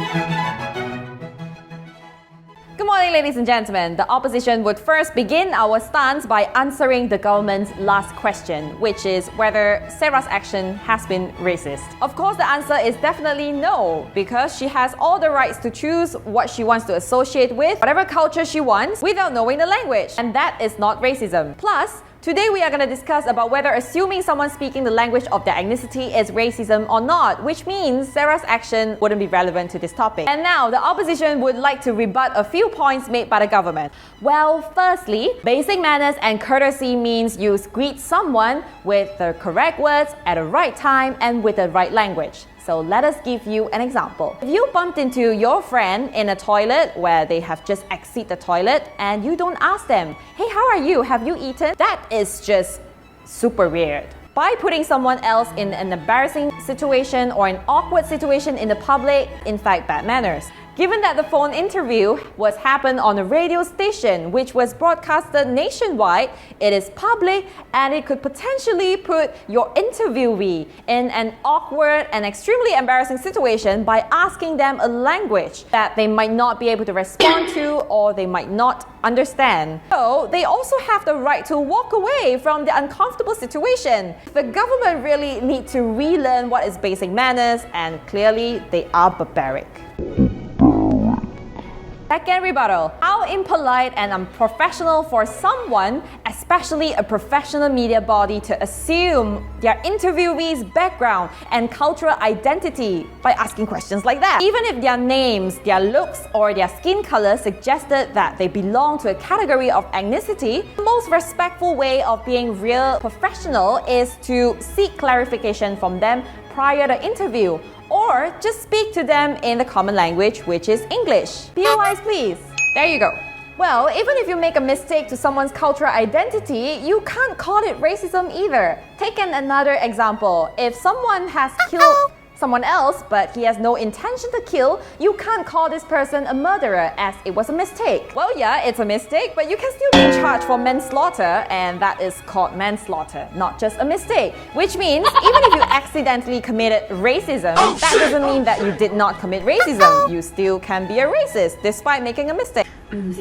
Good morning, ladies and gentlemen. The opposition would first begin our stance by answering the government's last question, which is whether Sarah's action has been racist. Of course, the answer is definitely no, because she has all the rights to choose what she wants to associate with, whatever culture she wants, without knowing the language. And that is not racism. Plus, today we are going to discuss about whether assuming someone speaking the language of their ethnicity is racism or not, which means Sarah's action wouldn't be relevant to this topic. And now, the opposition would like to rebut a few points made by the government. Well, firstly, basic manners and courtesy means you greet someone with the correct words at the right time and with the right language. So let us give you an example. If you bumped into your friend in a toilet where they have just exited the toilet and you don't ask them, hey, how are you? Have you eaten? That is just super weird. By putting someone else in an embarrassing situation or an awkward situation in the public, in fact, bad manners. Given that the phone interview happened on a radio station which was broadcasted nationwide, it is public and it could potentially put your interviewee in an awkward and extremely embarrassing situation by asking them a language that they might not be able to respond to or they might not understand. So they also have the right to walk away from the uncomfortable situation. The government really need to relearn what is basic manners, and clearly they are barbaric. Second rebuttal. How impolite and unprofessional for someone, especially a professional media body, to assume their interviewee's background and cultural identity by asking questions like that. Even if their names, their looks, or their skin color suggested that they belong to a category of ethnicity, the most respectful way of being real professional is to seek clarification from them prior to interview, or just speak to them in the common language, which is English. Be wise, please. There you go. Well, even if you make a mistake to someone's cultural identity, you can't call it racism either. Take another example. If someone has killed someone else, but he has no intention to kill, you can't call this person a murderer as it was a mistake. Well, yeah, it's a mistake, but you can still be charged for manslaughter, and that is called manslaughter, not just a mistake. Which means, even if you accidentally committed racism, that doesn't mean that you did not commit racism. You still can be a racist, despite making a mistake. And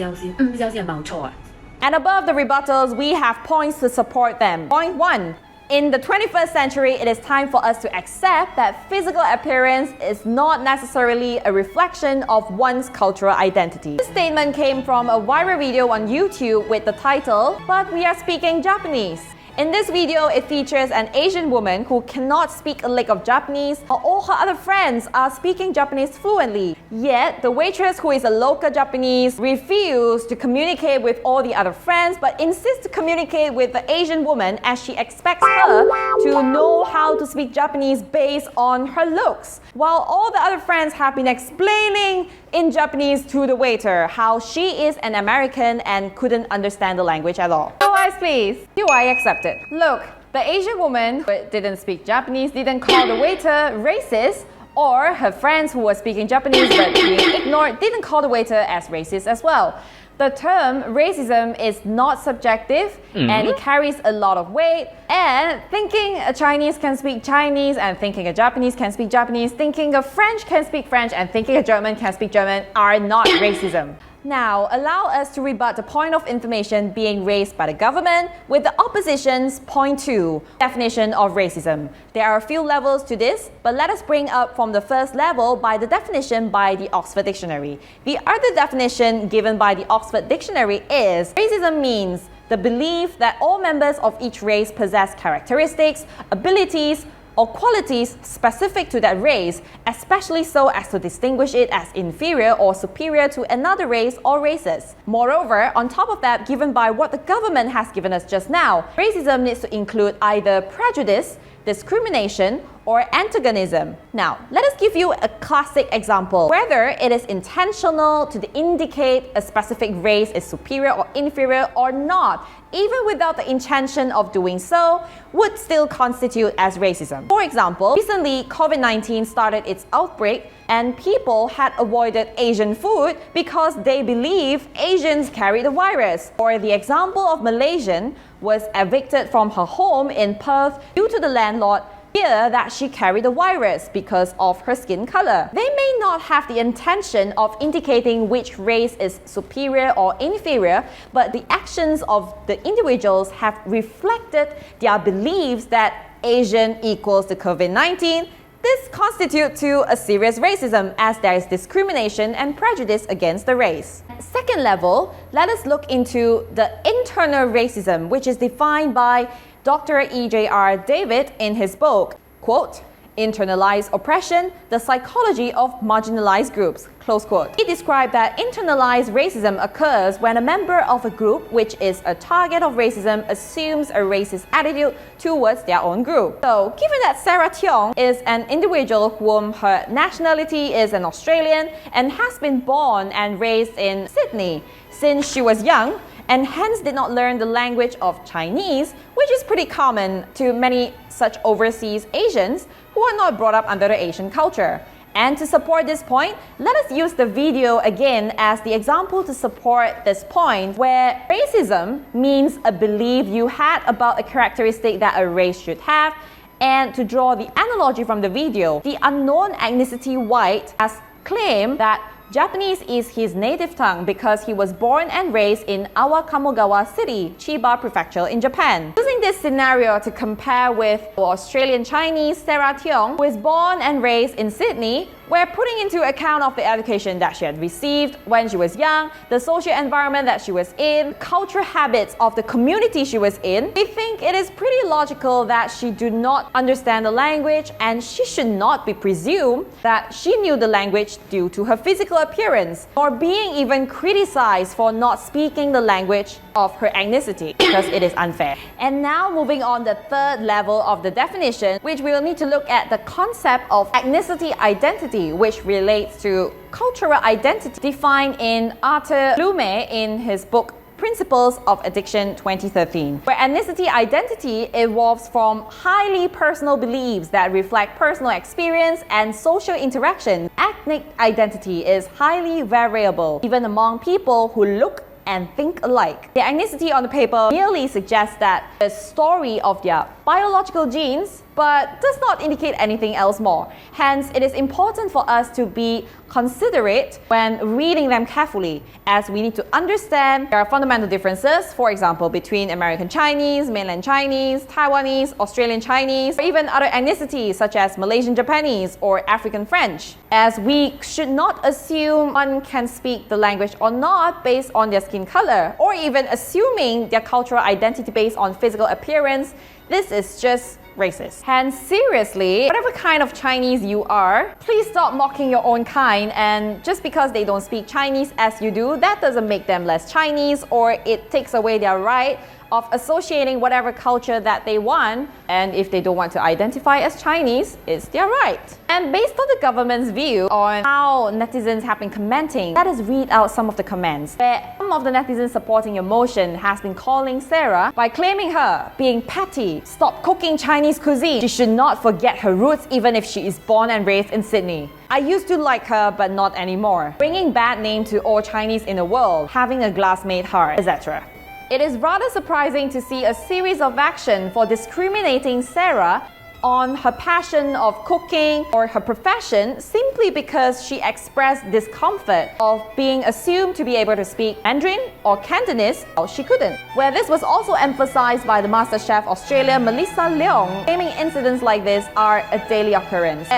above the rebuttals, we have points to support them. Point 1. In the 21st century, it is time for us to accept that physical appearance is not necessarily a reflection of one's cultural identity. This statement came from a viral video on YouTube with the title, "But we are speaking Japanese." In this video, it features an Asian woman who cannot speak a lick of Japanese, while all her other friends are speaking Japanese fluently. Yet, the waitress, who is a local Japanese, refused to communicate with all the other friends, but insists to communicate with the Asian woman as she expects her to know how to speak Japanese based on her looks. While all the other friends have been explaining in Japanese to the waiter how she is an American and couldn't understand the language at all. Your eyes, please. Do I accept it? Look, the Asian woman who didn't speak Japanese didn't call the waiter racist, or her friends who were speaking Japanese but being ignored didn't call the waiter as racist as well. The term racism is not subjective and it carries a lot of weight. And thinking a Chinese can speak Chinese and thinking a Japanese can speak Japanese, thinking a French can speak French and thinking a German can speak German are not racism. Now, allow us to rebut the point of information being raised by the government with the opposition's point 2, definition of racism. There are a few levels to this, but let us bring up from the first level by the definition by the Oxford Dictionary. The other definition given by the Oxford Dictionary is, racism means the belief that all members of each race possess characteristics, abilities, or qualities specific to that race, especially so as to distinguish it as inferior or superior to another race or races. Moreover, on top of that, given by what the government has given us just now, racism needs to include either prejudice, discrimination, or antagonism. Now, let us give you a classic example. Whether it is intentional to indicate a specific race is superior or inferior or not, even without the intention of doing so, would still constitute as racism. For example, recently COVID-19 started its outbreak and people had avoided Asian food because they believe Asians carry the virus. Or the example of Malaysian was evicted from her home in Perth due to the landlord fear that she carried the virus because of her skin color. They may not have the intention of indicating which race is superior or inferior, but the actions of the individuals have reflected their beliefs that Asian equals the COVID-19. This constitutes to a serious racism, as there is discrimination and prejudice against the race. Second level, let us look into the internal racism, which is defined by Dr. E.J.R. David in his book, quote, "Internalized Oppression, the Psychology of Marginalized Groups," close quote. He described that internalized racism occurs when a member of a group which is a target of racism assumes a racist attitude towards their own group. So, given that Sarah Tiong is an individual whom her nationality is an Australian and has been born and raised in Sydney since she was young, and hence did not learn the language of Chinese, which is pretty common to many such overseas Asians who are not brought up under the Asian culture. And to support this point, let us use the video again as the example to support this point, where racism means a belief you had about a characteristic that a race should have. And to draw the analogy from the video, the unknown ethnicity white has claimed that Japanese is his native tongue because he was born and raised in Awakamogawa City, Chiba Prefecture in Japan. Using this scenario to compare with Australian Chinese Sarah Tiong, who is born and raised in Sydney, we're putting into account of the education that she had received when she was young, the social environment that she was in, cultural habits of the community she was in. We think it is pretty logical that she do not understand the language, and she should not be presumed that she knew the language due to her physical appearance, or being even criticized for not speaking the language of her ethnicity, because it is unfair. And now moving on the third level of the definition, which we will need to look at the concept of ethnicity identity, which relates to cultural identity defined in Arthur Blume in his book Principles of Addiction 2013, where ethnicity identity evolves from highly personal beliefs that reflect personal experience and social interaction. Ethnic identity is highly variable, even among people who look and think alike. The ethnicity on the paper merely suggests that the story of their biological genes, but does not indicate anything else more. Hence, it is important for us to be considerate when reading them carefully, as we need to understand there are fundamental differences, for example, between American Chinese, mainland Chinese, Taiwanese, Australian Chinese, or even other ethnicities such as Malaysian Japanese or African French, as we should not assume one can speak the language or not based on their skin color, or even assuming their cultural identity based on physical appearance. This is just racist. Hence, seriously, whatever kind of Chinese you are, please stop mocking your own kind, and just because they don't speak Chinese as you do, that doesn't make them less Chinese, or it takes away their right of associating whatever culture that they want, and if they don't want to identify as Chinese, it's their right. And based on the government's view on how netizens have been commenting, let us read out some of the comments, where some of the netizens supporting your motion has been calling Sarah by claiming her being petty, stop cooking Chinese cuisine, she should not forget her roots even if she is born and raised in Sydney. I used to like her but not anymore, bringing bad name to all Chinese in the world, having a glass made hard, etc. It is rather surprising to see a series of action for discriminating Sarah on her passion of cooking or her profession simply because she expressed discomfort of being assumed to be able to speak Mandarin or Cantonese while she couldn't. Where this was also emphasized by the MasterChef Australia Melissa Leong, claiming incidents like this are a daily occurrence.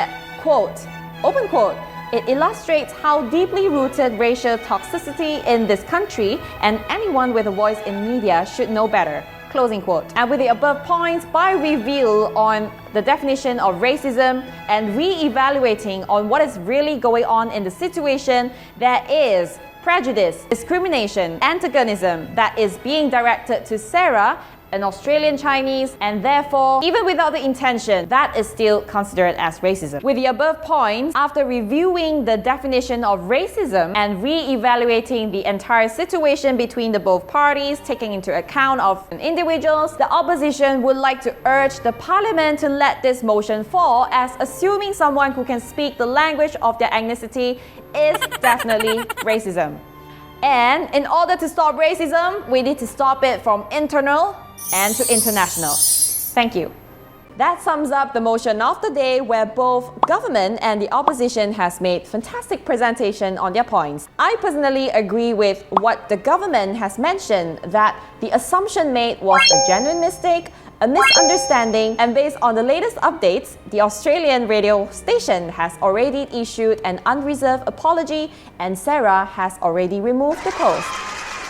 Quote, open quote, "It illustrates how deeply rooted racial toxicity in this country, and anyone with a voice in media should know better." Closing quote. And with the above points, by review on the definition of racism and re-evaluating on what is really going on in the situation, there is prejudice, discrimination, antagonism that is being directed to Sarah, an Australian Chinese, and therefore, even without the intention, that is still considered as racism. With the above points, after reviewing the definition of racism and re-evaluating the entire situation between the both parties, taking into account of individuals, the opposition would like to urge the parliament to let this motion fall, as assuming someone who can speak the language of their ethnicity is definitely racism. And in order to stop racism, we need to stop it from internal and to international. Thank you. That sums up the motion of the day, where both government and the opposition has made fantastic presentation on their points. I personally agree with what the government has mentioned, that the assumption made was a genuine mistake, a misunderstanding, and based on the latest updates, the Australian radio station has already issued an unreserved apology and Sarah has already removed the post.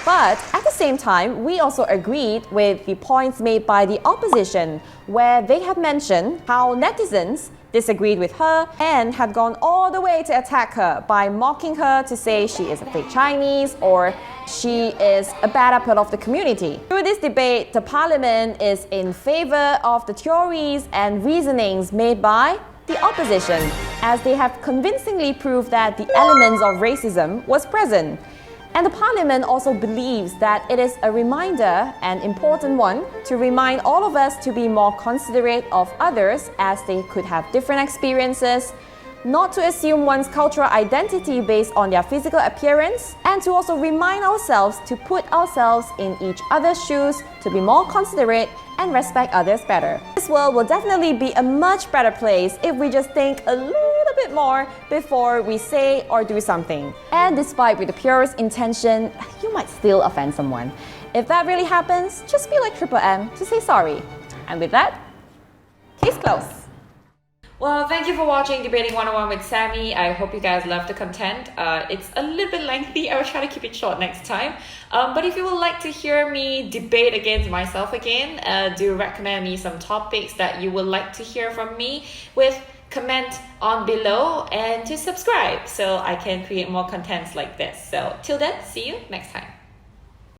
But at the same time, we also agreed with the points made by the opposition, where they have mentioned how netizens disagreed with her and had gone all the way to attack her by mocking her to say she is a fake Chinese or she is a bad apple of the community. Through this debate, the parliament is in favor of the theories and reasonings made by the opposition, as they have convincingly proved that the elements of racism was present. And the parliament also believes that it is a reminder, an important one, to remind all of us to be more considerate of others, as they could have different experiences, not to assume one's cultural identity based on their physical appearance, and to also remind ourselves to put ourselves in each other's shoes, to be more considerate and respect others better. This world will definitely be a much better place if we just think a little bit more before we say or do something. And despite with the purest intention, you might still offend someone. If that really happens, just be like Triple M to say sorry. And with that, case closed. Well, thank you for watching Debating 101 with Sammie. I hope you guys love the content. It's a little bit lengthy. I will try to keep it short next time. But if you would like to hear me debate against myself again, do recommend me some topics that you would like to hear from me with comment on below, and to subscribe so I can create more contents like this. So till then, see you next time.